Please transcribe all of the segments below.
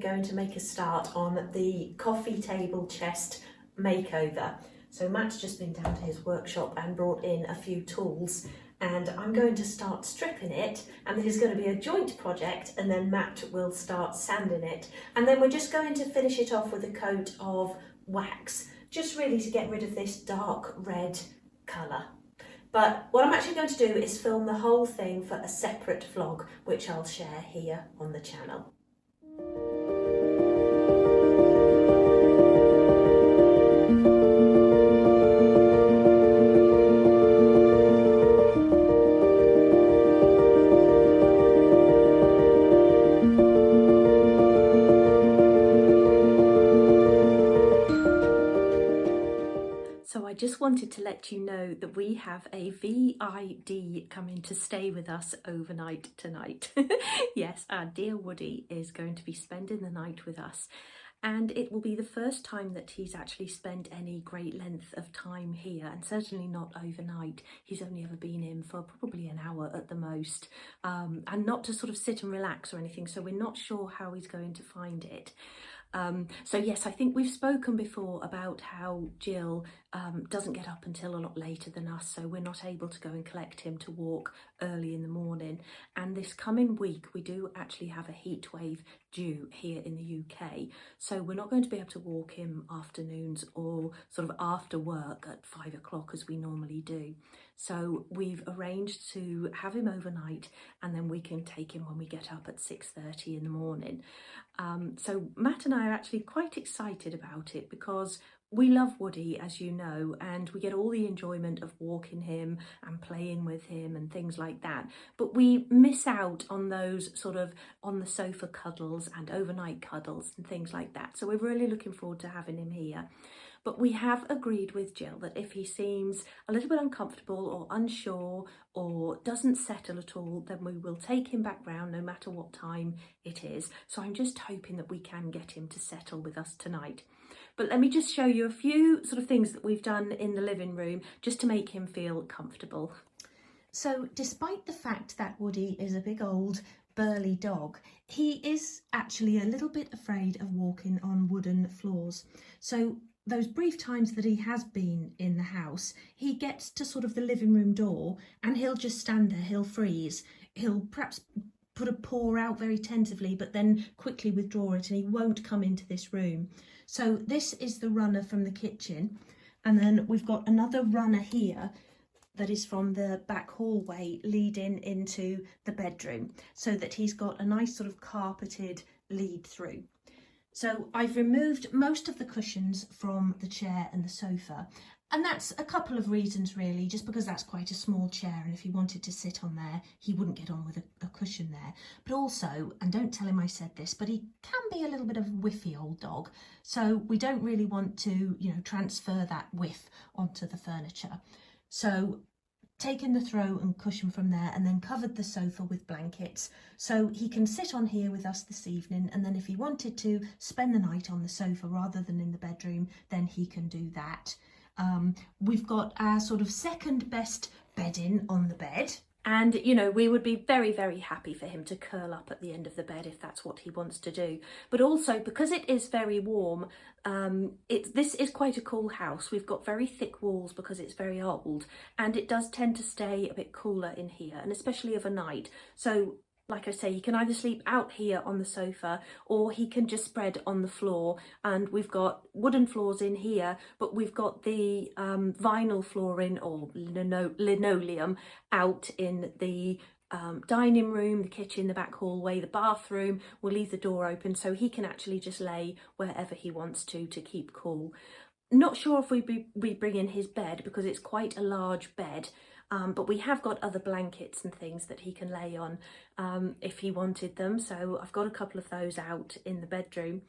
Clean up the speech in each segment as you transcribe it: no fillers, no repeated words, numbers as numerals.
going to make a start on the coffee table chest makeover. So Matt's just been down to his workshop and brought in a few tools, and I'm going to start stripping it, and this is going to be a joint project, and then Matt will start sanding it, and then we're just going to finish it off with a coat of wax, just really to get rid of this dark red colour. But what I'm actually going to do is film the whole thing for a separate vlog, which I'll share here on the channel. So I just wanted to let you know that we have a VID coming to stay with us overnight tonight. Yes, our dear Woody is going to be spending the night with us, and it will be the first time that he's actually spent any great length of time here, and certainly not overnight. He's only ever been in for probably an hour at the most, and not to sort of sit and relax or anything, so we're not sure how he's going to find it. So yes, I think we've spoken before about how Jill doesn't get up until a lot later than us, so we're not able to go and collect him to walk early in the morning. And this coming week we do actually have a heat wave due here in the UK, so we're not going to be able to walk him afternoons or sort of after work at 5 o'clock as we normally do. So we've arranged to have him overnight, and then we can take him when we get up at 6:30 in the morning. So Matt and I are actually quite excited about it because we love Woody, as you know, and we get all the enjoyment of walking him and playing with him and things like that. But we miss out on those sort of on the sofa cuddles and overnight cuddles and things like that. So we're really looking forward to having him here. But we have agreed with Jill that if he seems a little bit uncomfortable or unsure or doesn't settle at all, then we will take him back round no matter what time it is. So I'm just hoping that we can get him to settle with us tonight. But let me just show you a few sort of things that we've done in the living room just to make him feel comfortable. So despite the fact that Woody is a big old burly dog, he is actually a little bit afraid of walking on wooden floors. So those brief times that he has been in the house, he gets to sort of the living room door and he'll just stand there, he'll freeze, he'll perhaps put a paw out very tentatively but then quickly withdraw it, and he won't come into this room. So this is the runner from the kitchen, and then we've got another runner here that is from the back hallway leading into the bedroom, so that he's got a nice sort of carpeted lead through. So I've removed most of the cushions from the chair and the sofa, and that's a couple of reasons really, just because that's quite a small chair, and if he wanted to sit on there he wouldn't get on with a cushion there. But also, and don't tell him I said this, but he can be a little bit of a whiffy old dog, so we don't really want to, you know, transfer that whiff onto the furniture. So taken the throw and cushion from there and then covered the sofa with blankets, so he can sit on here with us this evening, and then if he wanted to spend the night on the sofa rather than in the bedroom, then he can do that. We've got our sort of second best bedding on the bed. And, you know, we would be very, very happy for him to curl up at the end of the bed if that's what he wants to do. But also, because it is very warm, this is quite a cool house. We've got very thick walls because it's very old, and it does tend to stay a bit cooler in here, and especially overnight. So, like I say, he can either sleep out here on the sofa or he can just spread on the floor. And we've got wooden floors in here, but we've got the vinyl flooring or linoleum out in the dining room, the kitchen, the back hallway, the bathroom. We'll leave the door open so he can actually just lay wherever he wants to keep cool. Not sure if we bring in his bed because it's quite a large bed. But we have got other blankets and things that he can lay on if he wanted them. So I've got a couple of those out in the bedroom.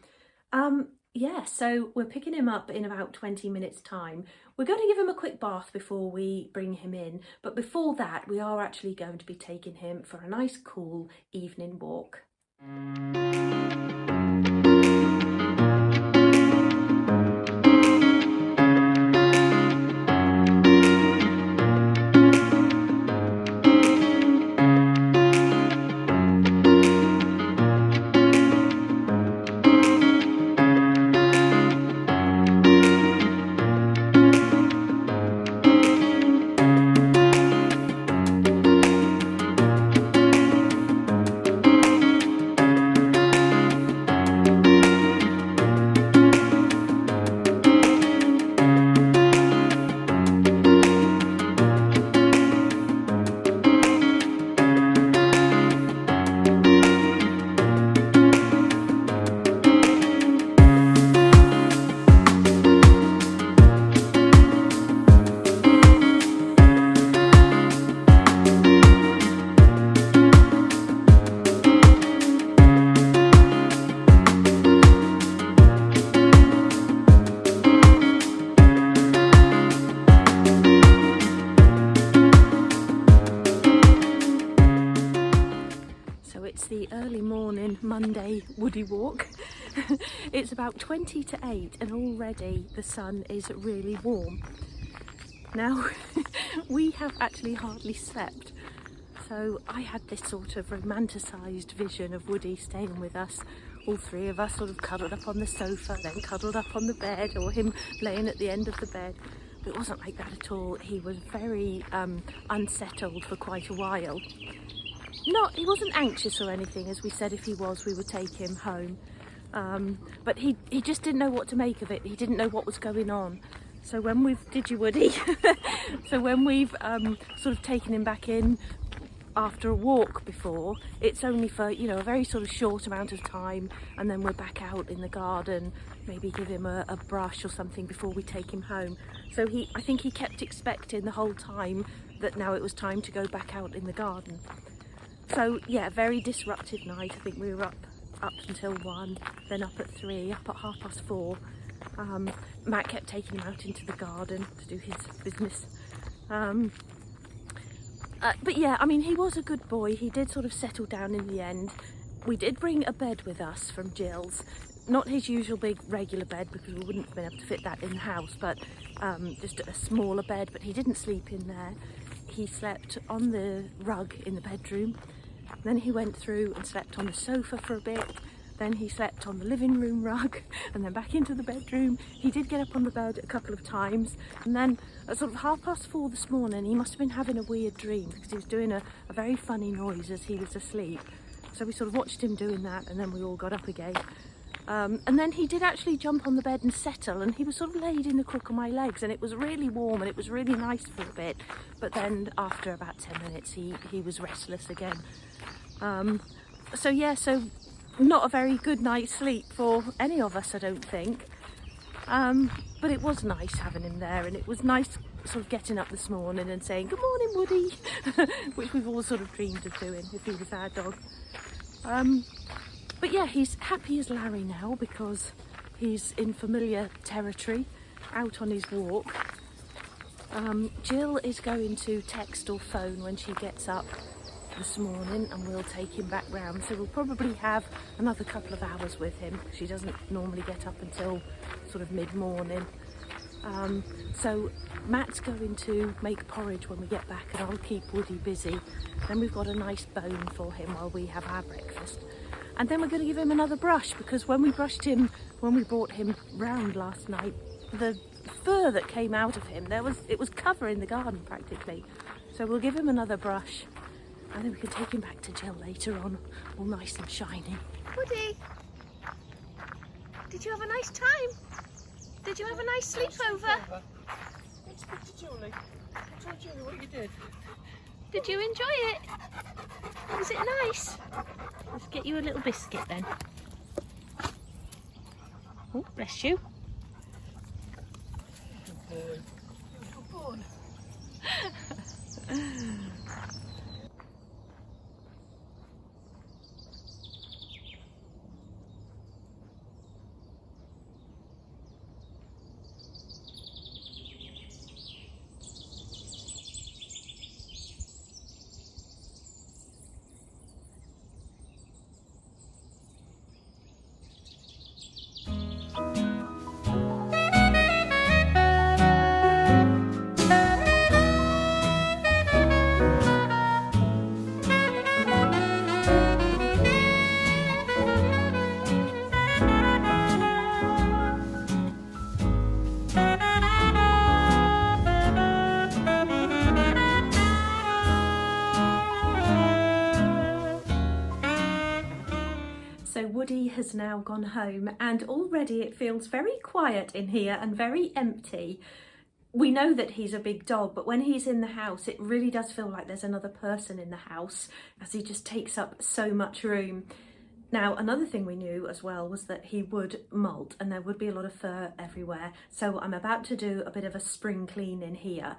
Yeah, so we're picking him up in about 20 minutes time. We're going to give him a quick bath before we bring him in. But before that, we are actually going to be taking him for a nice cool evening walk. Monday Woody walk. It's about 20 to 8 and already the sun is really warm. Now, we have actually hardly slept, so I had this sort of romanticised vision of Woody staying with us, all three of us sort of cuddled up on the sofa, then cuddled up on the bed, or him laying at the end of the bed. But it wasn't like that at all. He was very unsettled for quite a while. He wasn't anxious or anything. As we said, if he was, we would take him home. But he just didn't know what to make of it. He didn't know what was going on. So when did you, Woody? So when we've sort of taken him back in after a walk before, it's only for, you know, a very sort of short amount of time, and then we're back out in the garden, maybe give him a brush or something before we take him home. So I think he kept expecting the whole time that now it was time to go back out in the garden. So yeah, very disruptive night. I think we were up until 1, then up at 3, up at 4:30. Matt kept taking him out into the garden to do his business. But yeah, I mean, he was a good boy. He did sort of settle down in the end. We did bring a bed with us from Jill's. Not his usual big regular bed, because we wouldn't have been able to fit that in the house, but just a smaller bed. But he didn't sleep in there. He slept on the rug in the bedroom. Then he went through and slept on the sofa for a bit. Then he slept on the living room rug and then back into the bedroom. He did get up on the bed a couple of times, and then at sort of 4:30 this morning he must have been having a weird dream, because he was doing a very funny noise as he was asleep. So we sort of watched him doing that, and then we all got up again. And then he did actually jump on the bed and settle, and he was sort of laid in the crook of my legs, and it was really warm and it was really nice for a bit. But then after about 10 minutes he was restless again. So yeah, so not a very good night's sleep for any of us, I don't think. But it was nice having him there, and it was nice sort of getting up this morning and saying, "Good morning, Woody," which we've all sort of dreamed of doing if he was our dog. But yeah, he's happy as Larry now, because he's in familiar territory, out on his walk. Jill is going to text or phone when she gets up this morning, and we'll take him back round. So we'll probably have another couple of hours with him. She doesn't normally get up until sort of mid-morning. So Matt's going to make porridge when we get back, and I'll keep Woody busy. Then we've got a nice bone for him while we have our breakfast. And then we're going to give him another brush, because when we brought him round last night, the fur that came out of him, it was covering the garden practically. So we'll give him another brush, and then we can take him back to Jill later on, all nice and shiny. Woody, did you have a nice time? Did you have a nice sleepover? Let's speak to Julie. Tell Julie what you did. Did you enjoy it? Was it nice? Let's get you a little biscuit then. Oh, bless you. Good boy. Good boy. So Woody has now gone home, and already it feels very quiet in here and very empty. We know that he's a big dog, but when he's in the house, it really does feel like there's another person in the house, as he just takes up so much room. Now, another thing we knew as well was that he would molt, and there would be a lot of fur everywhere. So I'm about to do a bit of a spring clean in here.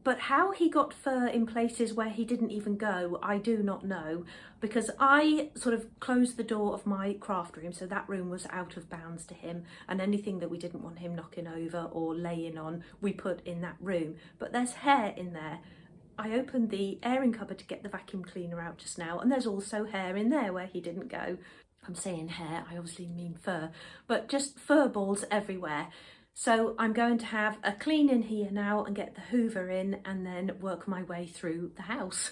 But how he got fur in places where he didn't even go, I do not know, because I sort of closed the door of my craft room, so that room was out of bounds to him, and anything that we didn't want him knocking over or laying on, we put in that room. But there's hair in there. I opened the airing cupboard to get the vacuum cleaner out just now, and there's also hair in there where he didn't go. I'm saying hair, I obviously mean fur, but just fur balls everywhere. So I'm going to have a clean in here now and get the hoover in and then work my way through the house.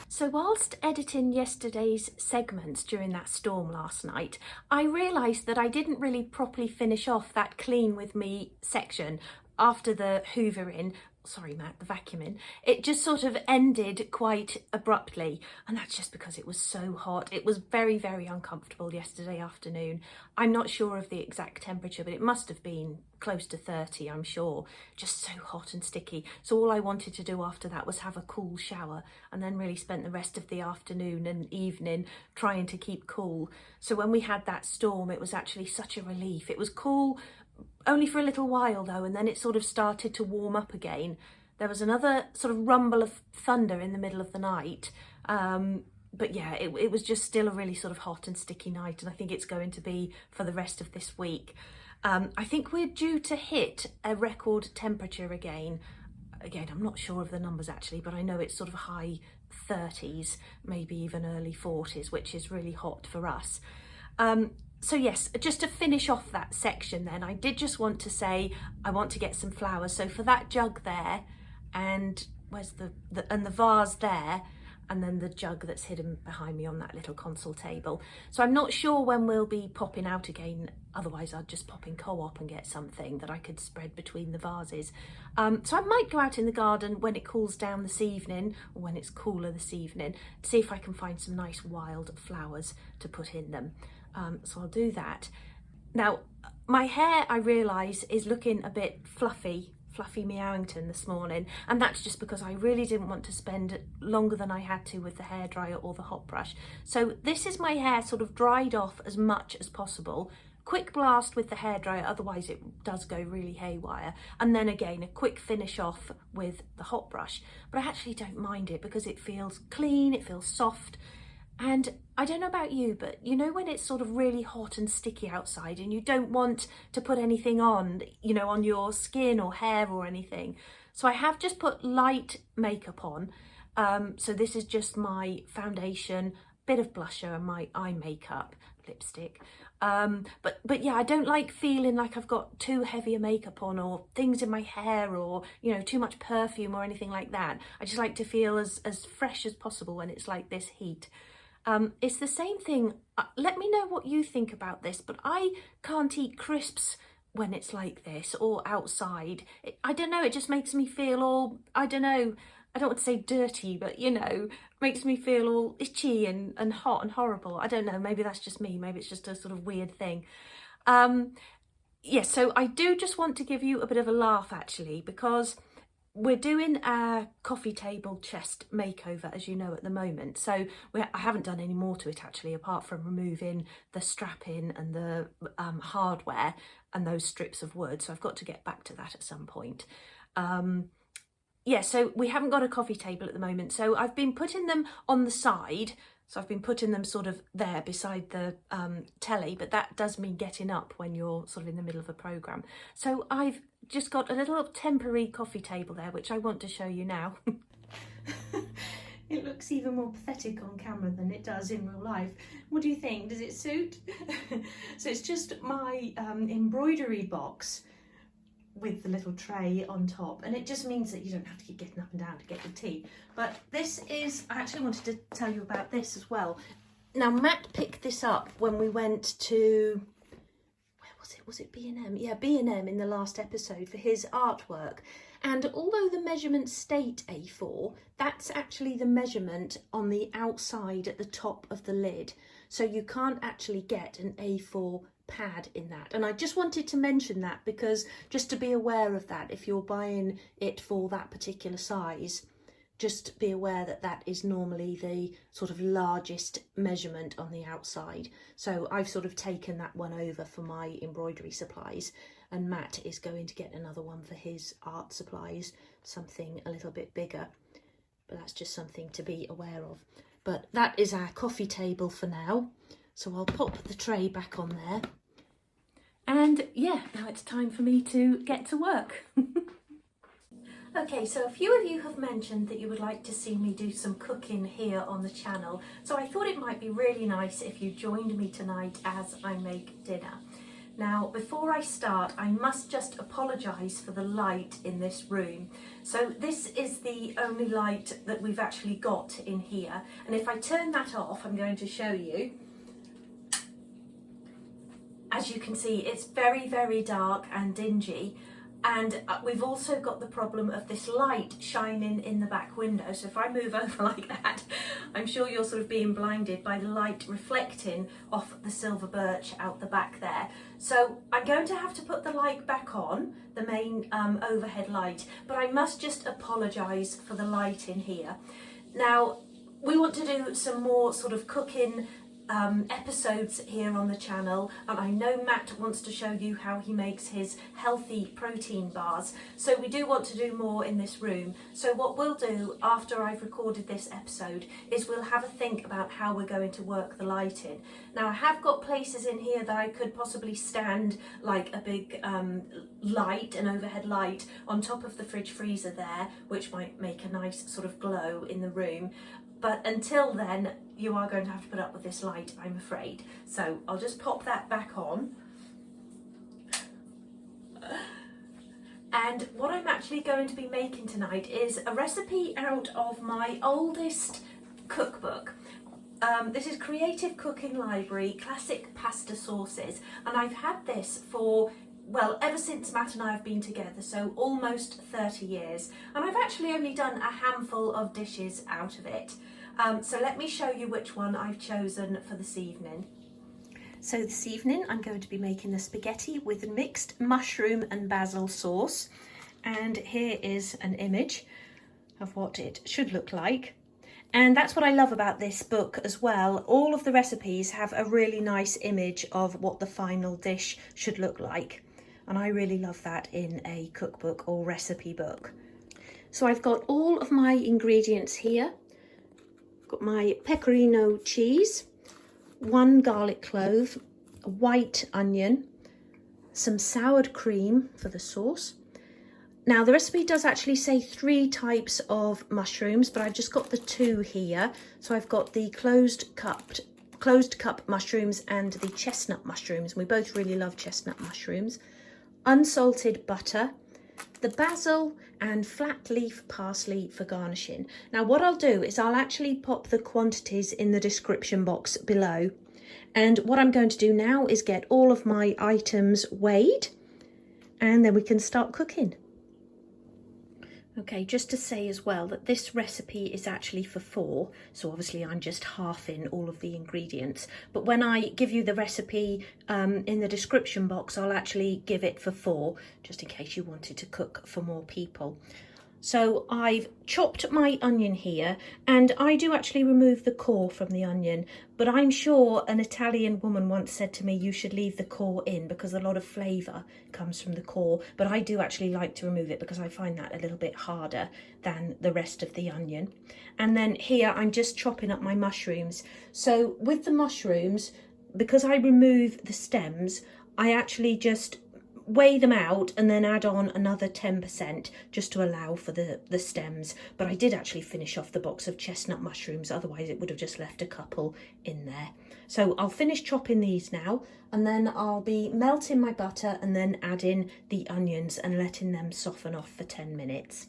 So whilst editing yesterday's segments during that storm last night, I realised that I didn't really properly finish off that clean with me section after the hoovering. Sorry Matt, the vacuuming. It just sort of ended quite abruptly, and that's just because it was so hot. It was very, very uncomfortable yesterday afternoon. I'm not sure of the exact temperature, but it must have been close to 30, I'm sure. Just so hot and sticky. So all I wanted to do after that was have a cool shower, and then really spent the rest of the afternoon and evening trying to keep cool. So when we had that storm, it was actually such a relief. It was cool only for a little while though, and then it sort of started to warm up again. There was another sort of rumble of thunder in the middle of the night, but yeah, it was just still a really sort of hot and sticky night, and I think it's going to be for the rest of this week. I think we're due to hit a record temperature again. Again, I'm not sure of the numbers actually, but I know it's sort of high 30s, maybe even early 40s, which is really hot for us. So yes, just to finish off that section then, I did just want to say I want to get some flowers. So for that jug there, and where's the vase there, and then the jug that's hidden behind me on that little console table. So I'm not sure when we'll be popping out again, otherwise I'd just pop in Co-op and get something that I could spread between the vases. So I might go out in the garden when it cools down this evening, or when it's cooler this evening, to see if I can find some nice wild flowers to put in them. So I'll do that. Now, my hair, I realise, is looking a bit fluffy Meowington this morning, and that's just because I really didn't want to spend longer than I had to with the hairdryer or the hot brush. So this is my hair sort of dried off as much as possible. Quick blast with the hairdryer, otherwise it does go really haywire, and then again a quick finish off with the hot brush. But I actually don't mind it because it feels clean, it feels soft. And I don't know about you, but you know when it's sort of really hot and sticky outside and you don't want to put anything on, you know, on your skin or hair or anything. So I have just put light makeup on. So this is just my foundation, bit of blusher and my eye makeup, lipstick. But yeah, I don't like feeling like I've got too heavy a makeup on or things in my hair or, you know, too much perfume or anything like that. I just like to feel as fresh as possible when it's like this heat. It's the same thing. Let me know what you think about this, but I can't eat crisps when it's like this or outside. I don't know, it just makes me feel all, I don't know, I don't want to say dirty, but you know, makes me feel all itchy and hot and horrible. I don't know, maybe that's just me, maybe it's just a sort of weird thing. Yeah, so I do just want to give you a bit of a laugh actually, because we're doing a coffee table chest makeover, as you know, at the moment. So I haven't done any more to it actually, apart from removing the strapping and the hardware and those strips of wood. So I've got to get back to that at some point. Yeah, so we haven't got a coffee table at the moment. So I've been putting them on the side. So I've been putting them sort of there beside the telly, but that does mean getting up when you're sort of in the middle of a programme. So I've just got a little temporary coffee table there, which I want to show you now. It looks even more pathetic on camera than it does in real life. What do you think? Does it suit? So it's just my embroidery box with the little tray on top, and it just means that you don't have to keep getting up and down to get your tea. But this is, I actually wanted to tell you about this as well. Now Matt picked this up when we went to, where was it B&M? Yeah, B&M in the last episode for his artwork. And although the measurements state A4, that's actually the measurement on the outside at the top of the lid. So you can't actually get an A4 pad in that. And I just wanted to mention that because just to be aware of that, if you're buying it for that particular size, just be aware that that is normally the sort of largest measurement on the outside. So I've sort of taken that one over for my embroidery supplies, and Matt is going to get another one for his art supplies, something a little bit bigger, but that's just something to be aware of. But that is our coffee table for now. So I'll pop the tray back on there. And yeah, now it's time for me to get to work. Okay, so a few of you have mentioned that you would like to see me do some cooking here on the channel. So I thought it might be really nice if you joined me tonight as I make dinner. Now, before I start, I must just apologise for the light in this room. So this is the only light that we've actually got in here. And if I turn that off, I'm going to show you. As you can see, it's very, very dark and dingy. And we've also got the problem of this light shining in the back window. So if I move over like that, I'm sure you're sort of being blinded by the light reflecting off the silver birch out the back there. So I'm going to have to put the light back on, the main overhead light, but I must just apologise for the light in here. Now, we want to do some more sort of cooking episodes here on the channel, and I know Matt wants to show you how he makes his healthy protein bars, so we do want to do more in this room. So what we'll do after I've recorded this episode is we'll have a think about how we're going to work the lighting. Now I have got places in here that I could possibly stand like a big light, an overhead light on top of the fridge freezer there, which might make a nice sort of glow in the room. But until then, you are going to have to put up with this light, I'm afraid. So I'll just pop that back on. And what I'm actually going to be making tonight is a recipe out of my oldest cookbook. This is Creative Cooking Library Classic Pasta Sauces, and I've had this for, well, ever since Matt and I have been together, so almost 30 years, and I've actually only done a handful of dishes out of it. So let me show you which one I've chosen for this evening. So this evening I'm going to be making the spaghetti with mixed mushroom and basil sauce, and here is an image of what it should look like. And that's what I love about this book as well. All of the recipes have a really nice image of what the final dish should look like. And I really love that in a cookbook or recipe book. So I've got all of my ingredients here. Got my pecorino cheese, 1 garlic clove, a white onion, some soured cream for the sauce. Now the recipe does actually say 3 types of mushrooms, but I've just got the 2 here. So I've got the closed cup mushrooms and the chestnut mushrooms. We both really love chestnut mushrooms. Unsalted butter, the basil and flat leaf parsley for garnishing. Now what I'll do is I'll actually pop the quantities in the description box below. And what I'm going to do now is get all of my items weighed, and then we can start cooking. Okay, just to say as well that this recipe is actually for 4, so obviously I'm just halving all of the ingredients. But when I give you the recipe in the description box, I'll actually give it for 4, just in case you wanted to cook for more people. So I've chopped my onion here, and I do actually remove the core from the onion, but I'm sure an Italian woman once said to me you should leave the core in because a lot of flavour comes from the core, but I do actually like to remove it because I find that a little bit harder than the rest of the onion. And then here I'm just chopping up my mushrooms. So with the mushrooms, because I remove the stems, I actually just weigh them out and then add on another 10% just to allow for the stems. But I did actually finish off the box of chestnut mushrooms, otherwise it would have just left a couple in there. So I'll finish chopping these now, and then I'll be melting my butter and then adding the onions and letting them soften off for 10 minutes.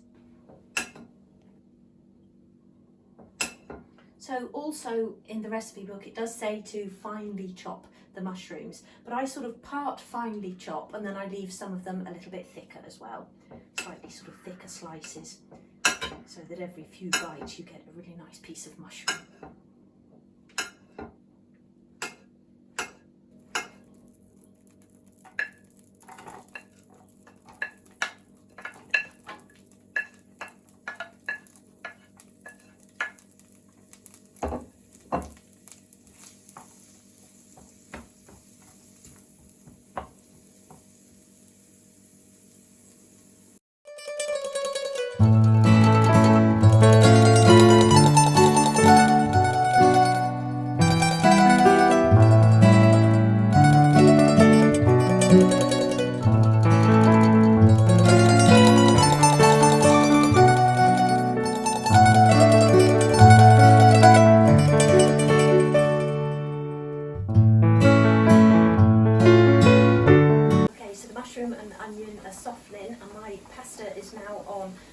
So also in the recipe book it does say to finely chop the mushrooms, but I sort of part finely chop and then I leave some of them a little bit thicker as well, slightly sort of thicker slices, so that every few bites you get a really nice piece of mushroom.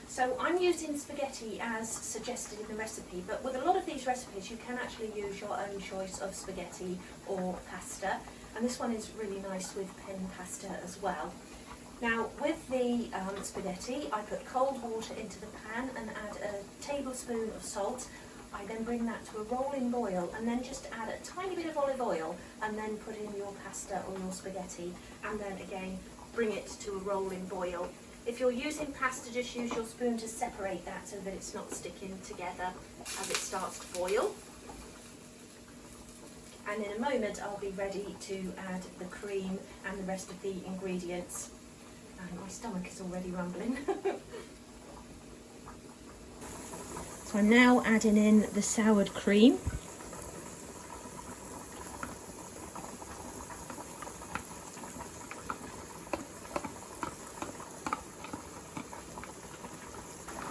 So I'm using spaghetti as suggested in the recipe, but with a lot of these recipes you can actually use your own choice of spaghetti or pasta, and this one is really nice with pen pasta as well. Now with the spaghetti, I put cold water into the pan and add a tablespoon of salt. I then bring that to a rolling boil and then just add a tiny bit of olive oil and then put in your pasta or your spaghetti, and then again bring it to a rolling boil. If you're using pasta, just use your spoon to separate that so that it's not sticking together as it starts to boil. And in a moment I'll be ready to add the cream and the rest of the ingredients. And my stomach is already rumbling. So I'm now adding in the soured cream.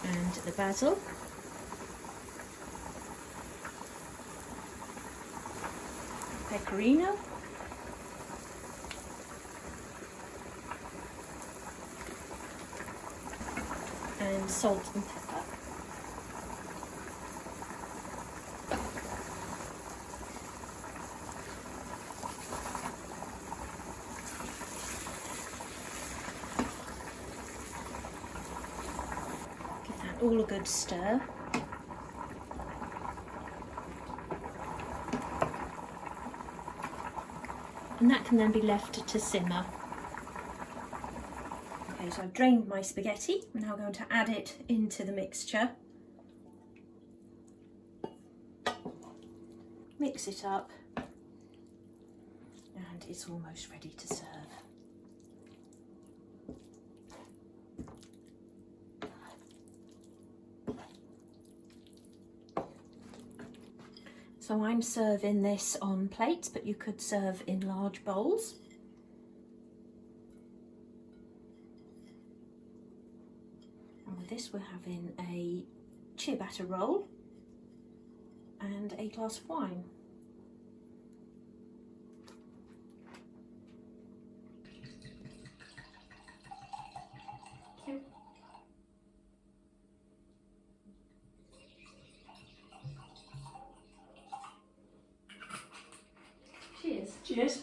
And the basil. Pecorino. And salt and pepper. all a good stir. And that can then be left to simmer. Okay, so I've drained my spaghetti. I'm now going to add it into the mixture. Mix it up, and it's almost ready to serve. So I'm serving this on plates, but you could serve in large bowls. And with this we're having a ciabatta roll and a glass of wine. Cheers. Cheers.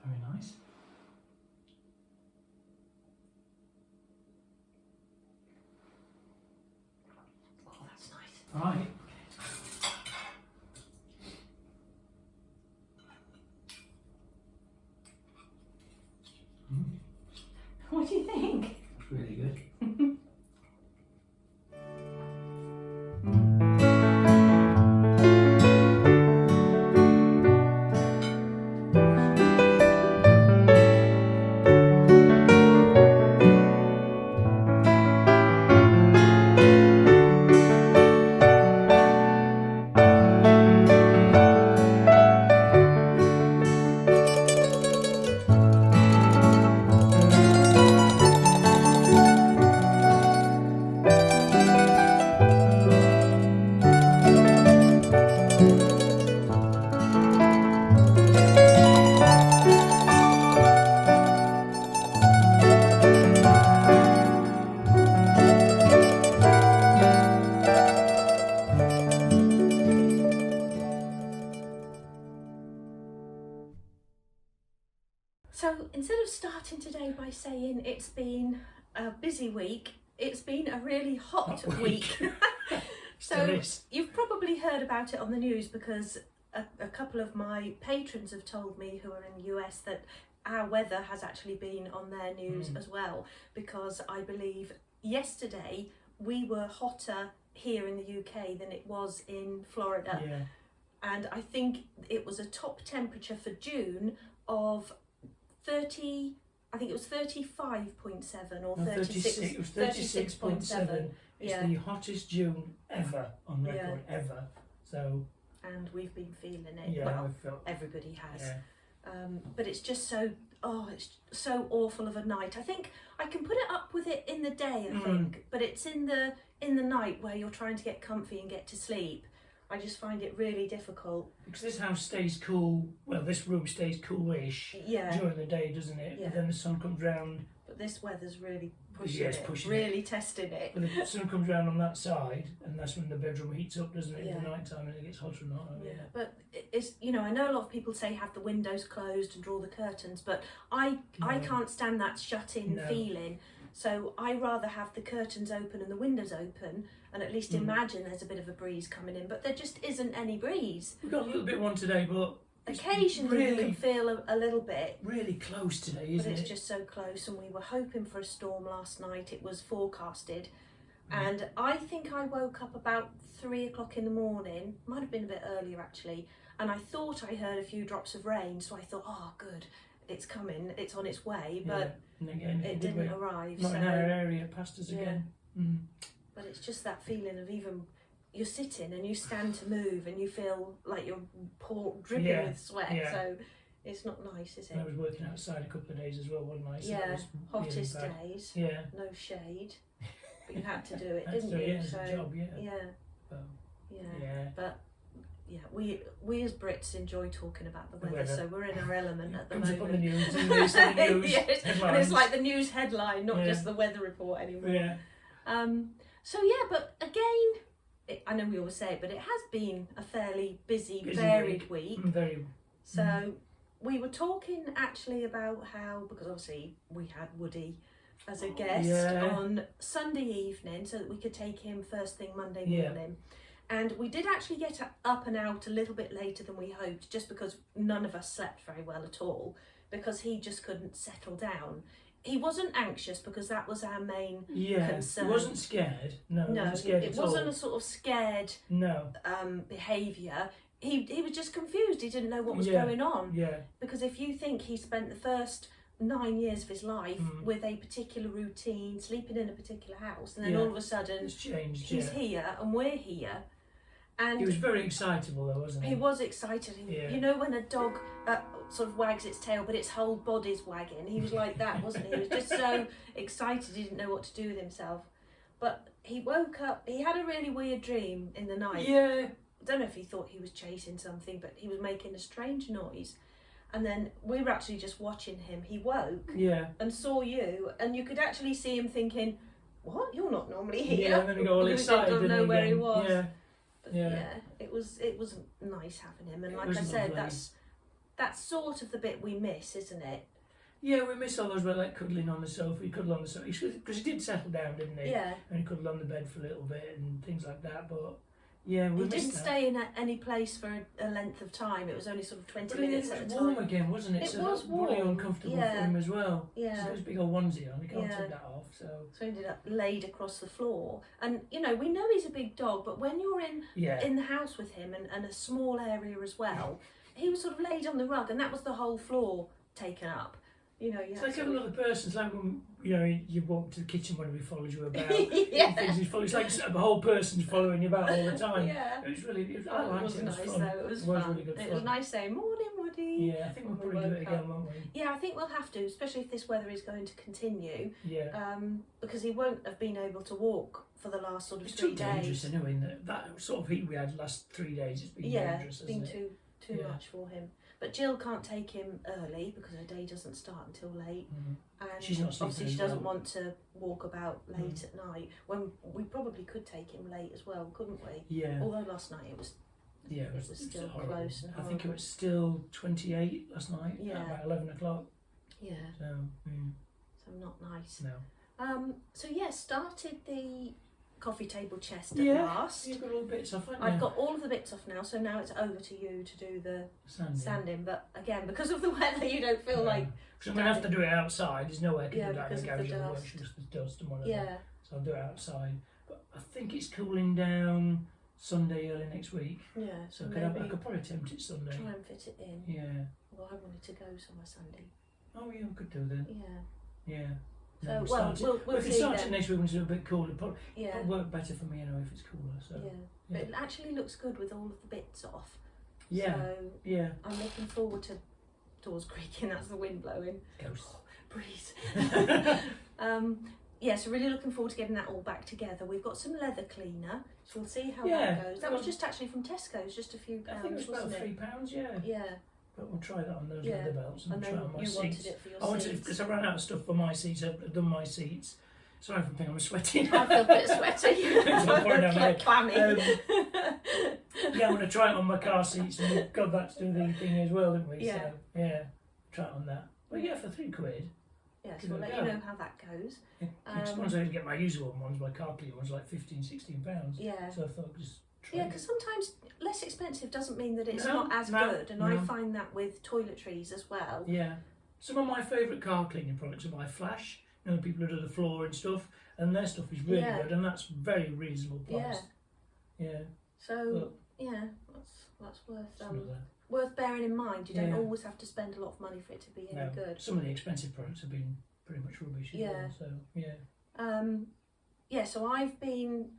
Very nice. Oh, that's nice. Right. What do you think? It's really good. So instead of starting today by saying it's been a busy week, it's been a really hot week. So you've probably heard about it on the news because a couple of my patrons have told me who are in the US that our weather has actually been on their news as well, because I believe yesterday we were hotter here in the UK than it was in Florida. Yeah. And I think it was a top temperature for June of 30, I think it was 35.7 or 36. It was 36.7. It's Yeah. the hottest June ever on record, ever. So. And we've been feeling it. Yeah, well, we've felt. everybody has. Yeah. But it's just so, it's so awful of a night. I think I can put it up with it in the day, I think, but it's in the night where you're trying to get comfy and get to sleep. I just find it really difficult. Because this house stays cool, well, this room stays coolish during the day, doesn't it? Yeah. But then the sun comes round. But this weather's really pushing Yeah, it's it, pushing really testing it. But the sun comes round on that side, and that's when the bedroom heats up, doesn't it? Yeah. In the night time, and it gets hotter and hotter. Yeah, but it's, you know, I know a lot of people say have the windows closed and draw the curtains, but I can't stand that shut-in feeling. So I rather have the curtains open and the windows open, and at least imagine there's a bit of a breeze coming in. But there just isn't any breeze. We've got a little bit one today, but occasionally you can feel a little bit. Really close today, isn't it? But it's just so close, and we were hoping for a storm last night. It was forecasted. And I think I woke up about 3 o'clock in the morning, might have been a bit earlier actually, and I thought I heard a few drops of rain, so I thought, oh good, it's coming, it's on its way, but and again, it didn't arrive. Not so, in our area, past us again. But it's just that feeling of even, you're sitting and you stand to move and you feel like you're dripping with sweat, so it's not nice, is it? I was working outside a couple of days as well, wasn't I? So yeah, it was hottest really bad. days, no shade. But you had to do it, didn't you? It's a job, But yeah, we as Brits enjoy talking about the weather, so we're in our element at the moment. Up on the news, and news yes, and it's like the news headline, not just the weather report anymore. Yeah. So yeah, but again, I know we always say it, but it has been a fairly busy varied week. So we were talking actually about how, because obviously we had Woody as a guest on Sunday evening so that we could take him first thing Monday morning. And we did actually get up and out a little bit later than we hoped, just because none of us slept very well at all, because he just couldn't settle down. He wasn't anxious, because that was our main concern. He wasn't scared. No, he wasn't scared it wasn't a sort of scared behaviour. He was just confused. He didn't know what was going on. Yeah. Because if you think he spent the first 9 years of his life with a particular routine, sleeping in a particular house, and then all of a sudden it's changed, he's here and we're here. And he was very excitable though, wasn't he? He was excited. You know when a dog sort of wags its tail but its whole body's wagging? He was like that, wasn't he? He was just so excited he didn't know what to do with himself. But he woke up, he had a really weird dream in the night. Yeah. I don't know if he thought he was chasing something, but he was making a strange noise. And then we were actually just watching him. He woke and saw you, and you could actually see him thinking, "What? You're not normally here." Yeah, and then he got all excited. Didn't know where he was. Yeah. But it was nice having him, and like I said, that's sort of the bit we miss, isn't it? Yeah, we miss all those like cuddling on the sofa. He cuddled on the sofa because he did settle down, didn't he? Yeah. And he cuddled on the bed for a little bit and things like that. But yeah, we missed that. He didn't stay in any place for a length of time. It was only sort of 20 minutes at a time. It was warm again, wasn't it? It was warm. Really uncomfortable for him as well. Yeah. So his big old onesie on, he can't take that off. So he ended up laid across the floor. And you know, we know he's a big dog, but when you're in the house with him and a small area as well, he was sort of laid on the rug, and that was the whole floor taken up. You know, it's like another person. It's like when you walk to the kitchen when he follows you about. It's like a whole person's following you about all the time. It was really. I liked it. It was nice fun. though. It was fun. Really good fun. It was nice saying "Morning, Woody." Yeah, I think we'll probably do it again, won't we? Yeah, I think we'll have to, especially if this weather is going to continue. Yeah. Because he won't have been able to walk for the last sort of 3 days. It's too dangerous anyway. That sort of heat we had the last 3 days. It's been dangerous. It's been too much for him. But Jill can't take him early because her day doesn't start until late, and she's not obviously she doesn't want to walk about late at night. When we probably could take him late as well, couldn't we? Yeah. Although last night it was. Yeah, it was still close. And I think it was still 28 last night. Yeah. At about 11 o'clock. Yeah. So not nice. No. So started the coffee table chest at last. You've got all the bits off, haven't you? I've got all of the bits off now, so now it's over to you to do the sanding. But again, because of the weather, you don't feel like. Because I'm going to have to do it outside. There's nowhere I can do that in the garage or the workshop, just the dust and whatever. So I'll do it outside. But I think it's cooling down Sunday early next week. Yeah. So I could probably attempt it Sunday. Try and fit it in. Yeah. Well, I wanted to go somewhere Sunday. Oh yeah, we could do that. Yeah. Yeah. So, we'll we can start it next week when it's a bit cooler. It'll work better for me anyway if it's cooler. So but it actually looks good with all of the bits off. Yeah. So I'm looking forward to doors creaking. That's the wind blowing. Ghost. Breeze. So really looking forward to getting that all back together. We've got some leather cleaner, so we'll see how that goes. That was just actually from Tesco's, just a few pounds. I think it was about £3. Yeah. Yeah. But we'll try that on those leather belts and try on my seats. Wanted it for your I wanted it because I ran out of stuff for my seats. I've done my seats. Sorry if I think I'm sweating. I feel a bit sweaty. Clammy. I'm going to try it on my car seats, and we've got that to do the thing as well, didn't we? Yeah. So, try it on that. Well, for £3. Yes, we'll let you know how that goes. Once I get my usual ones, my car cleaner ones, like £15-16. Yeah. So I thought I'd just try. Yeah, because sometimes less expensive doesn't mean that it's not as good, and I find that with toiletries as well. Yeah. Some of my favourite car cleaning products are by Flash. You know, the people who do the floor and stuff, and their stuff is really good, and that's very reasonable price. Yeah. So that's worth bearing in mind. You don't always have to spend a lot of money for it to be any good. Some of the expensive products have been pretty much rubbish. So I've been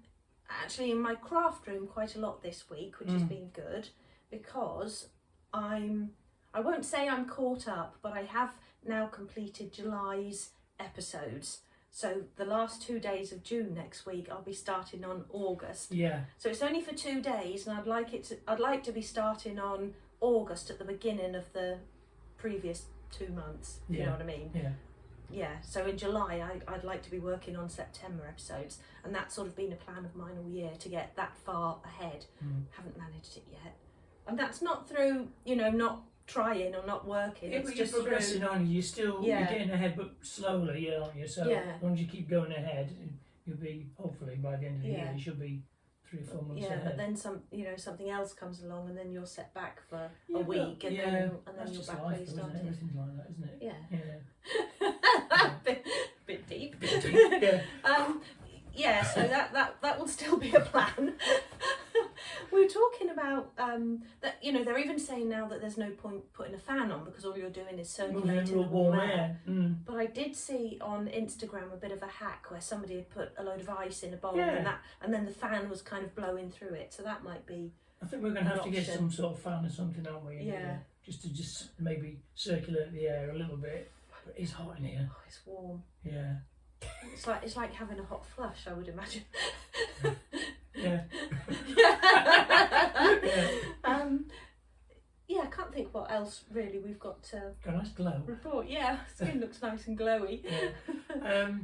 actually in my craft room quite a lot this week, which has been good because I won't say I'm caught up, but I have now completed July's episodes. So the last 2 days of June next week, I'll be starting on August. Yeah. So it's only for 2 days, and I'd like to be starting on August at the beginning of the previous 2 months. You know what I mean? Yeah. Yeah. So in July, I'd like to be working on September episodes, and that's sort of been a plan of mine all year to get that far ahead. Haven't managed it yet, and that's not through not trying or not working. Yeah, It's but you're just progressing on. You're you're getting ahead, but slowly, aren't you? So as long as you keep going ahead, you'll be, hopefully by the end of the year, you should be 3 or 4 months ahead. But then something else comes along, and then you're set back for a week, and then you're back where you started. Everything's like that, isn't it? Yeah. bit deep. Yeah. So that will still be a plan. We were talking about that. They're even saying now that there's no point putting a fan on because all you're doing is circulating the warm air. But I did see on Instagram a bit of a hack where somebody had put a load of ice in a bowl and then the fan was kind of blowing through it. So that might be. I think we're going to have to get some sort of fan or something, aren't we? Yeah. Just to maybe circulate the air a little bit. But it's hot in here. Oh, it's warm. Yeah. It's like having a hot flush, I would imagine. Yeah. I can't think what else really we've got to Got a nice glow. report. Yeah, skin looks nice and glowy. I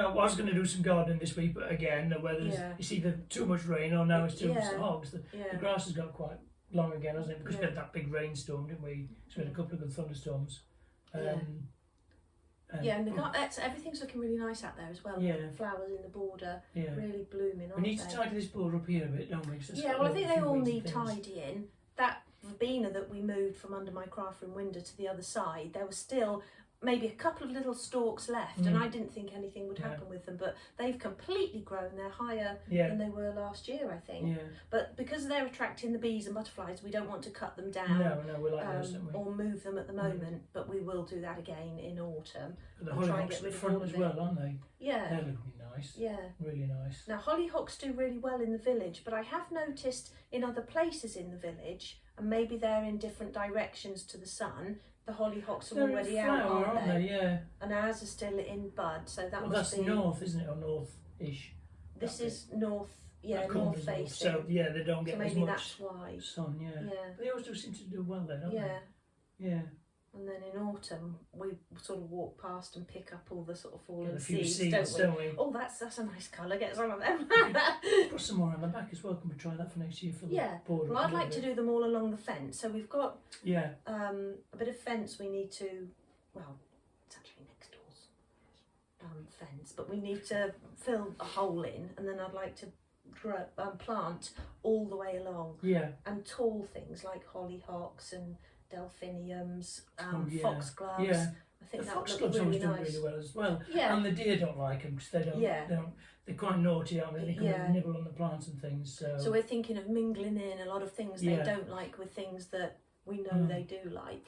was going to do some gardening this week, but again, the weather's it's either too much rain or now it's too much hot. The grass has got quite long again, hasn't it? Because we had that big rainstorm, didn't we? So we had a couple of good thunderstorms. And everything's looking really nice out there as well. Yeah. Flowers in the border, really blooming. We need to tidy this border up here a bit, don't we? I think they all need tidying. That verbena that we moved from under my craft room window to the other side, there was still maybe a couple of little stalks left, and I didn't think anything would happen with them, but they've completely grown. They're higher than they were last year, I think. But because they're attracting the bees and butterflies, we don't want to cut them down. No, we like those, don't we? Or move them at the moment, but we will do that again in autumn. The hollyhocks at the front as well, aren't they? Yeah. They're looking nice. Yeah. Really nice. Now, hollyhocks do really well in the village, but I have noticed in other places in the village, and maybe they're in different directions to the sun, the hollyhocks are already out, aren't they? Yeah. And ours are still in bud, so that must that's be... north, isn't it? Or north-ish. This is north, north facing. So, they don't get as much that's why. sun, Yeah. But they always do seem to do well there, don't they? Yeah. And then in autumn, we sort of walk past and pick up all the sort of fallen seeds, don't we? Oh, that's a nice colour. Get some of them. Got some more on the back as well. Can we try that for next year for the border? Well, I'd like to do them all along the fence. So we've got a bit of fence we need to. Well, it's actually next door's fence, but we need to fill a hole in, and then I'd like to plant all the way along. And tall things like hollyhocks and delphiniums, foxgloves. I think the that foxgloves would always really do nice. really well as well. And the deer don't like them because they don't. They're quite naughty, aren't they? They come and nibble on the plants and things. So we're thinking of mingling in a lot of things they don't like with things that we know they do like.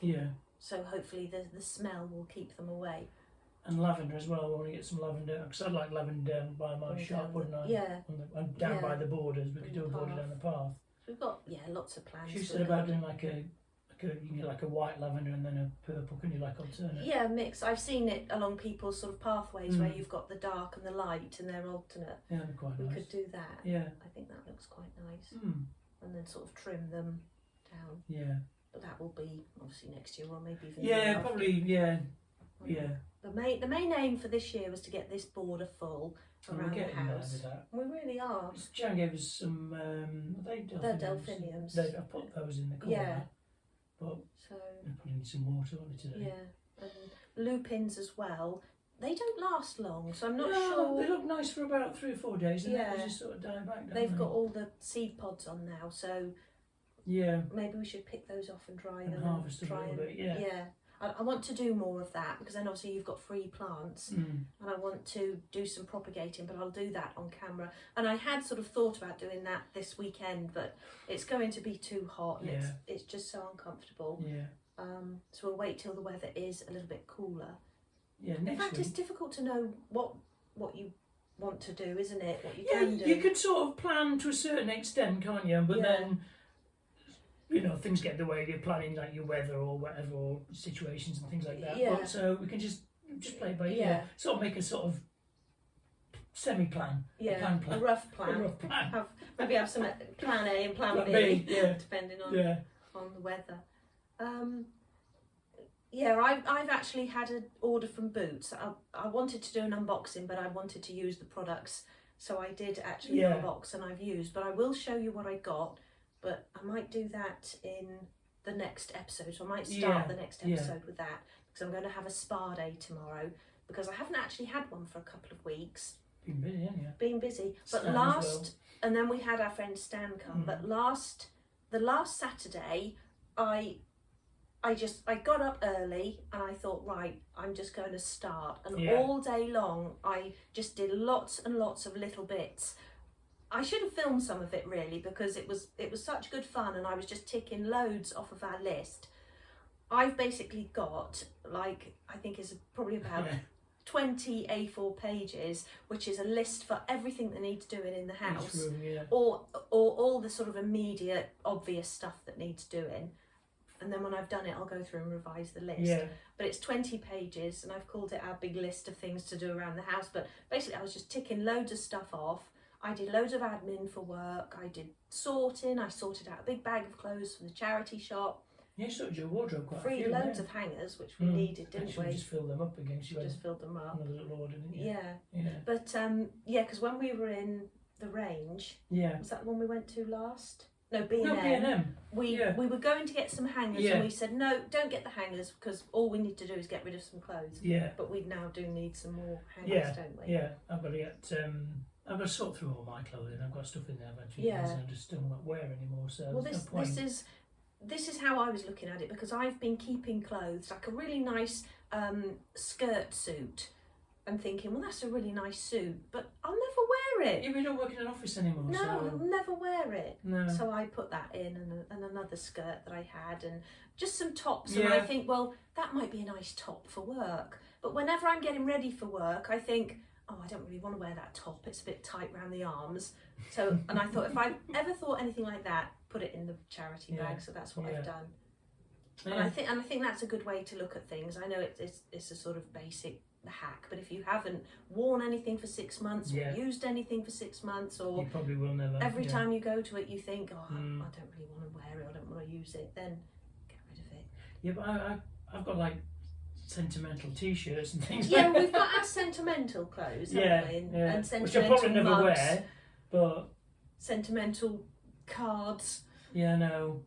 So hopefully the smell will keep them away. And lavender as well. I want to get some lavender because I'd like lavender down by my shop, wouldn't I? And down by the borders. We could do a border down the path. We've got lots of plans. She said about doing you can get like a white lavender and then a purple, can you alternate? Yeah, mix. I've seen it along people's sort of pathways where you've got the dark and the light and they're alternate. Yeah, they're quite nice. We could do that. Yeah. I think that looks quite nice. And then sort of trim them down. Yeah. But that will be obviously next year or maybe even probably, The main aim for this year was to get this border full around the house. We really are. Jan gave us some, they're delphiniums. I put those in the corner. But we probably need some water on it today. And lupins as well. They don't last long, so I'm not sure. They look nice for about 3 or 4 days, and then they just sort of die back. They've got all the seed pods on now, so maybe we should pick those off and dry them and harvest them a little bit. I want to do more of that because then obviously you've got free plants and I want to do some propagating, but I'll do that on camera. And I had sort of thought about doing that this weekend, but it's going to be too hot and it's just so uncomfortable. So we'll wait till the weather is a little bit cooler. In fact, it's difficult to know what you want to do, isn't it? What you can do. You can sort of plan to a certain extent, can't you? But then things get in the way. You're planning like your weather or whatever, or situations and things like that. But so we can just play it by ear. Sort of make a sort of semi-plan. A rough plan. Maybe have some plan A and plan B, depending on the weather. I've actually had an order from Boots. I wanted to do an unboxing, but I wanted to use the products, so I did actually unbox and I've used. But I will show you what I got. But I might do that in the next episode. So I might start the next episode with that, because I'm going to have a spa day tomorrow, because I haven't actually had one for a couple of weeks. Been busy, haven't you? Been busy. But Stan and then we had our friend Stan come, but the last Saturday, I got up early and I thought, right, I'm just going to start. And all day long, I just did lots and lots of little bits. I should have filmed some of it really, because it was such good fun, and I was just ticking loads off of our list. I've basically got, like, I think it's probably about 20 A4 pages, which is a list for everything that needs doing in the house, or all the sort of immediate, obvious stuff that needs doing. And then when I've done it, I'll go through and revise the list. But it's 20 pages, and I've called it our big list of things to do around the house. But basically, I was just ticking loads of stuff off. I did loads of admin for work. I did sorting. I sorted out a big bag of clothes from the charity shop. You sorted your wardrobe quite Freed loads of hangers, which we needed, didn't we? Just filled them up again. You just filled them up. Another little order, didn't you? Yeah. But because when we were in the range, was that the one we went to last? No, B&M. We were going to get some hangers, and we said, no, don't get the hangers, because all we need to do is get rid of some clothes. But we now do need some more hangers, don't we? I've got to get. I've got to sort through all my clothing. I've got stuff in there eventually, I just don't wear anymore. So well, this is how I was looking at it, because I've been keeping clothes, like a really nice skirt suit, and thinking, well, that's a really nice suit, but I'll never wear it. Yeah, we don't work in an office anymore. No, so... I'll never wear it. No. So I put that in, and another skirt that I had, and just some tops. And I think, well, that might be a nice top for work. But whenever I'm getting ready for work, I think, oh, I don't really want to wear that top. It's a bit tight around the arms. So, and I thought, if I ever thought anything like that, put it in the charity bag. So that's what I've done. And I think that's a good way to look at things. I know it's a sort of basic hack, but if you haven't worn anything for 6 months, or used anything for 6 months, or you probably will never. Every time you go to it, you think, oh, I don't really want to wear it. I don't want to use it. Then get rid of it. Yeah, but I've got like sentimental T-shirts and things. Yeah, we've got our sentimental clothes, haven't we? And sentimental which I probably never mugs, wear, but sentimental cards. Yeah, no.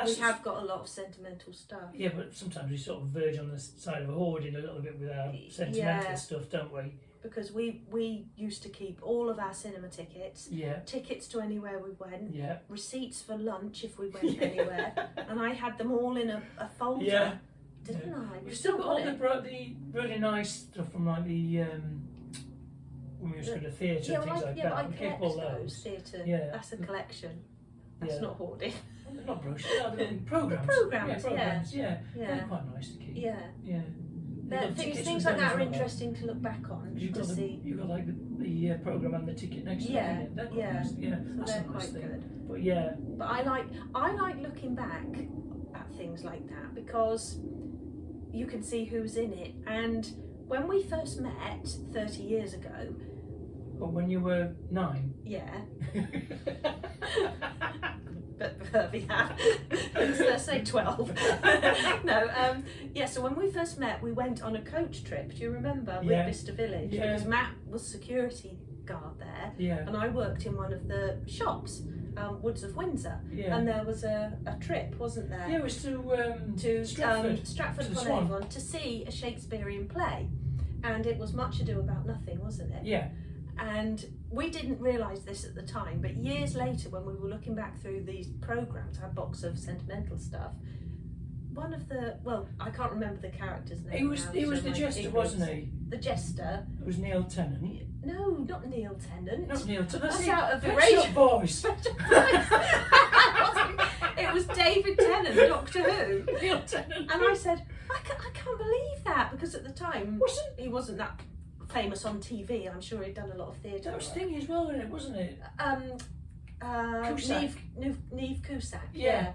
We have got a lot of sentimental stuff. Yeah, but sometimes we sort of verge on the side of hoarding a little bit with our sentimental stuff, don't we? Because we used to keep all of our cinema tickets, tickets to anywhere we went, receipts for lunch if we went anywhere, and I had them all in a folder, didn't I? We've still got all the really nice stuff from like the when we used to go to theatre and things like that. I we keep collect all those. Theatre, that's a collection. That's not hoarding. Not brochures, programs. Programs, They're quite nice to keep. Things like that are interesting to look back on. You've got like the programme and the ticket next to it. They're quite nice. That's they're a nice quite thing. good. But I like looking back at things like that, because you can see who's in it. And when we first met 30 years ago. But when you were 9. Yeah. But let's say 12. So when we first met, we went on a coach trip, do you remember, with Mr. Village, because Matt was security guard there, and I worked in one of the shops, Woods of Windsor, and there was a trip, wasn't there? Yeah, it was to Stratford-upon-Avon to see a Shakespearean play, and it was Much Ado About Nothing, wasn't it? Yeah. And we didn't realise this at the time, but years later, when we were looking back through these programmes, our box of sentimental stuff, one of the, I can't remember the character's name. He was the jester, wasn't he? The jester. It was Neil Tennant. No, not Neil Tennant. Not Neil Tennant. That's out of the Pet Shop Boys. It was David Tennant, Doctor Who. Neil Tennant. And I said, I can't believe that, because at the time he wasn't that famous on TV. I'm sure he'd done a lot of theatre. That was Thingy as well, wasn't it? Neve Cusack. Yeah.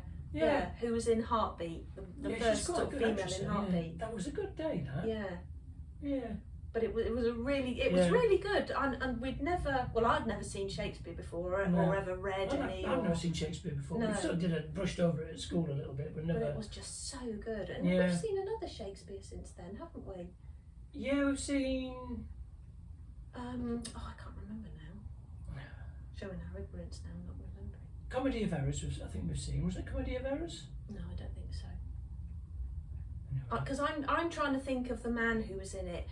Who was in Heartbeat, the first sort of female in Heartbeat. Yeah. That was a good day, that. Yeah. But it was really good, and we'd never, I'd never seen Shakespeare before, or ever read any. I've never seen Shakespeare before. No. We sort of brushed over it at school a little bit, but never. But it was just so good, and we've seen another Shakespeare since then, haven't we? Yeah, we've seen. I can't remember now. Showing our ignorance now, not remembering. Comedy of Errors was, I think we've seen. Was it Comedy of Errors? No, I don't think so. Anyway. Because I'm trying to think of the man who was in it.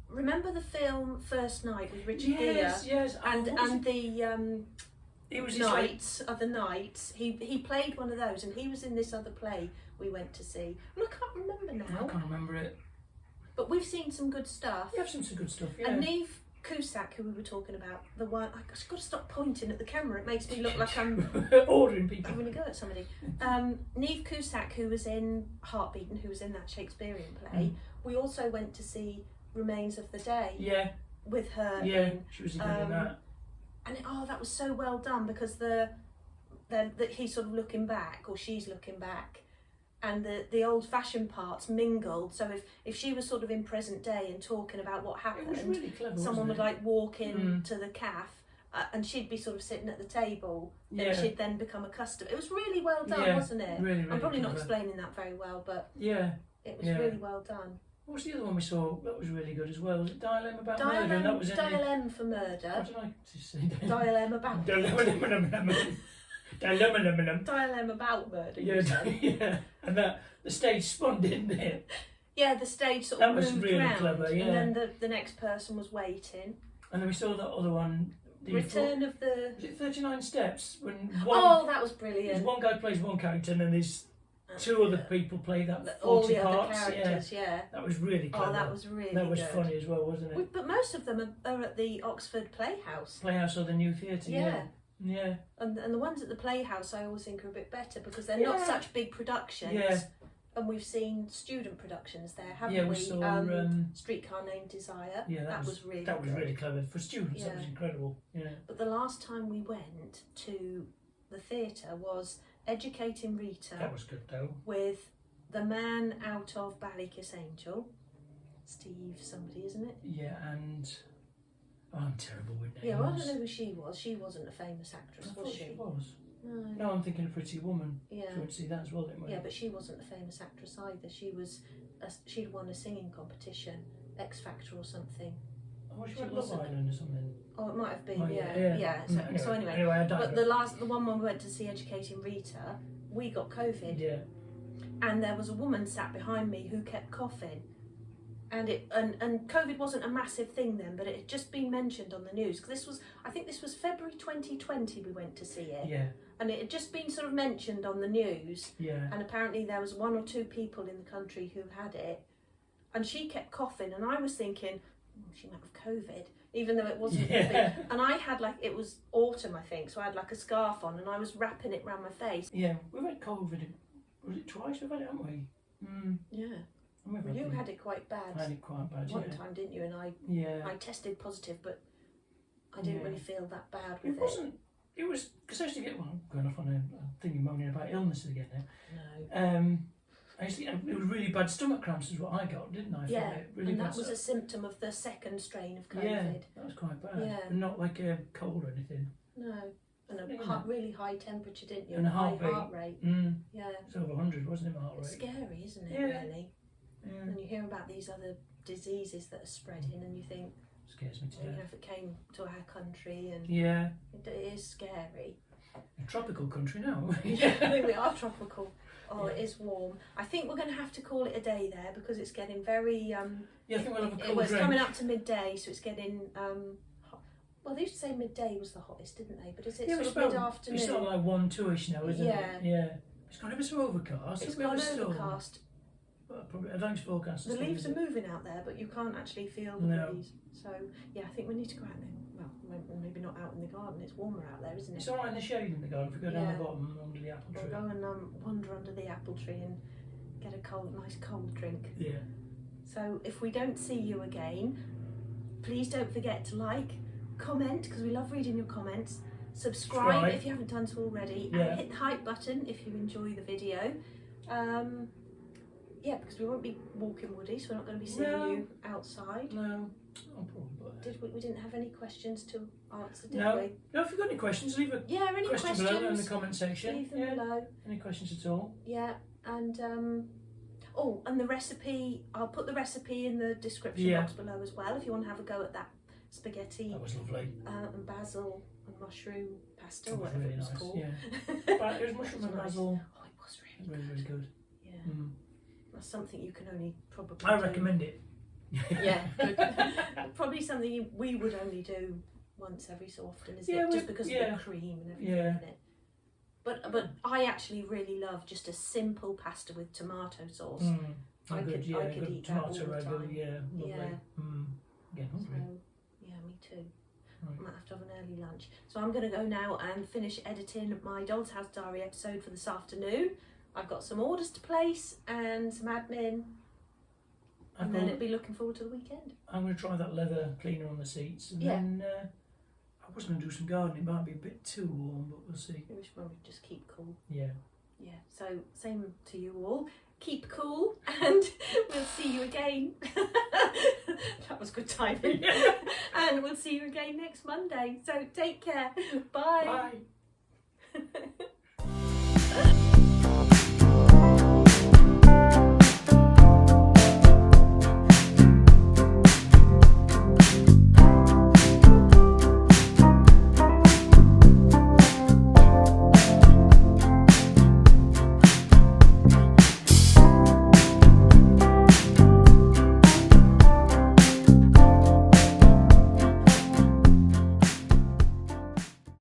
Remember the film First Night with Richard Gere? Yes. And the It was Other Nights. He played one of those, and he was in this other play we went to see. And I can't remember now. I can't remember it. But we've seen some good stuff. We have seen some good stuff, yeah. And Neve Cusack, who we were talking about, the one, I've got to stop pointing at the camera, it makes me look like I'm ordering people. having a go at somebody. Neve Cusack, who was in Heartbeaten, who was in that Shakespearean play, we also went to see Remains of the Day. Yeah. With her. Yeah, she was good in that. And that was so well done, because he's sort of looking back, or she's looking back, and the old-fashioned parts mingled. So if she was sort of in present day and talking about what happened, it was really clever, someone would like walk in to the cafe, and she'd be sort of sitting at the table, and she'd then become a customer. It was really well done, wasn't it? Really, really I'm probably not clever. explaining that very well, but it was really well done. What was the other one we saw that was really good as well? Was it Dial M About Murder? And that was Dial M for Murder. What did I just say? Dial M About Dial M About Murder. Yeah. And that the stage spun, didn't it? Yeah, the stage sort That of was moved really round, clever, yeah. and then the next person was waiting. And then we saw that other one. Return of the... Was it 39 Steps? When that was brilliant. One guy plays one character, and then there's two other people play that 40 all the parts. other characters, yeah. That was really clever. Oh, that was really That was good. funny as well, wasn't it? But most of them are at the Oxford Playhouse. Playhouse or the New Theatre, yeah. And the ones at the Playhouse I always think are a bit better, because they're not such big productions. Yeah. And we've seen student productions there, haven't Yeah, we? we saw Streetcar Named Desire. Yeah, that was really That was good. really clever. For students, that was incredible. Yeah. But the last time we went to the theatre was Educating Rita. That was good though. With the man out of Ballykiss Angel. Steve somebody, isn't it? Yeah, and I'm terrible with names. Yeah, well, I don't know who she was. She wasn't a famous actress, was she? She was. No. No, I'm thinking of Pretty Woman. Yeah. So we went to see that as well, didn't we? Yeah, but she wasn't a famous actress either. She'd won a singing competition, X Factor or something. Oh, she went Love Island or something. Oh, it might have been. Oh, yeah. So anyway, I digress. but the one when we went to see Educating Rita, we got COVID. Yeah. And there was a woman sat behind me who kept coughing. And COVID wasn't a massive thing then, but it had just been mentioned on the news. Because I think this was February 2020 we went to see it. Yeah. And it had just been sort of mentioned on the news. Yeah. And apparently there was 1 or 2 people in the country who had it. And she kept coughing, and I was thinking, she might have COVID, even though it wasn't. Yeah. And I had it was autumn, I think, so I had a scarf on, and I was wrapping it around my face. Yeah, we've had COVID. Was it twice we've had it, haven't we? Yeah. You had it quite bad. I had it quite bad, one time, didn't you? And I tested positive, but I didn't really feel that bad with it. It wasn't. It was because I used to get going off on a thing moaning about illnesses again now. No. I used to get, it was really bad stomach cramps is what I got, didn't I? Yeah, really and bad that was a symptom of the second strain of COVID. Yeah, that was quite bad. Yeah. And not like a cold or anything. No. And a really high temperature, didn't you? And a high heart rate. Yeah. It's over 100, wasn't it, my heart rate? It's scary, isn't it, really? Yeah. And you hear about these other diseases that are spreading, and you think, scares me to death. If it came to our country, and it is scary. A tropical country now. I think we are tropical. Oh, it is warm. I think we're going to have to call it a day there, because it's getting very. I think we'll have a cold It was drink. coming up to midday, so it's getting. Well, they used to say midday was the hottest, didn't they? But is it sort of mid-afternoon? It's sort of like 1, 2ish now, isn't it? Yeah. It's got a bit of overcast. It's got overcast. Probably, I don't think it's forecast. The leaves are moving out there, but you can't actually feel the breeze. So, yeah, I think we need to go out there. Well, maybe not out in the garden. It's warmer out there, isn't it? It's all right in the shade in the garden. If we go down the bottom under the apple tree. We'll go and wander under the apple tree and get a nice cold drink. Yeah. So, if we don't see you again, please don't forget to like, comment, because we love reading your comments. Subscribe if you haven't done so already, and hit the hype button if you enjoy the video. Because we won't be walking Woody, so we're not going to be seeing you outside. No, I'm probably. We didn't have any questions to answer, did we? No, if you've got any questions, leave a any questions below in the comment section. Leave them below. Any questions at all? Yeah, and and the recipe, I'll put the recipe in the description box below as well if you want to have a go at that spaghetti. That was lovely. And basil and mushroom pasta, That was whatever really it was nice. called. Yeah. But it was mushroom and basil. Oh, it was really Really, really good. Yeah. Mm. That's something you can only probably I do. recommend it. Yeah, good. Probably something we would only do once every so often, isn't it? Just because of the cream and everything in it. But I actually really love just a simple pasta with tomato sauce. I could eat that all the time. Yeah, lovely. Yeah. Again, hungry. So, yeah, me too. Right. I might have to have an early lunch. So I'm going to go now and finish editing my Doll's House Diary episode for this afternoon. I've got some orders to place and some admin. And then it'll be looking forward to the weekend. I'm going to try that leather cleaner on the seats. And then I was going to do some gardening. It might be a bit too warm, but we'll see. We should probably just keep cool. Yeah. Yeah, so same to you all. Keep cool and we'll see you again. That was good timing. And we'll see you again next Monday. So take care. Bye. Bye.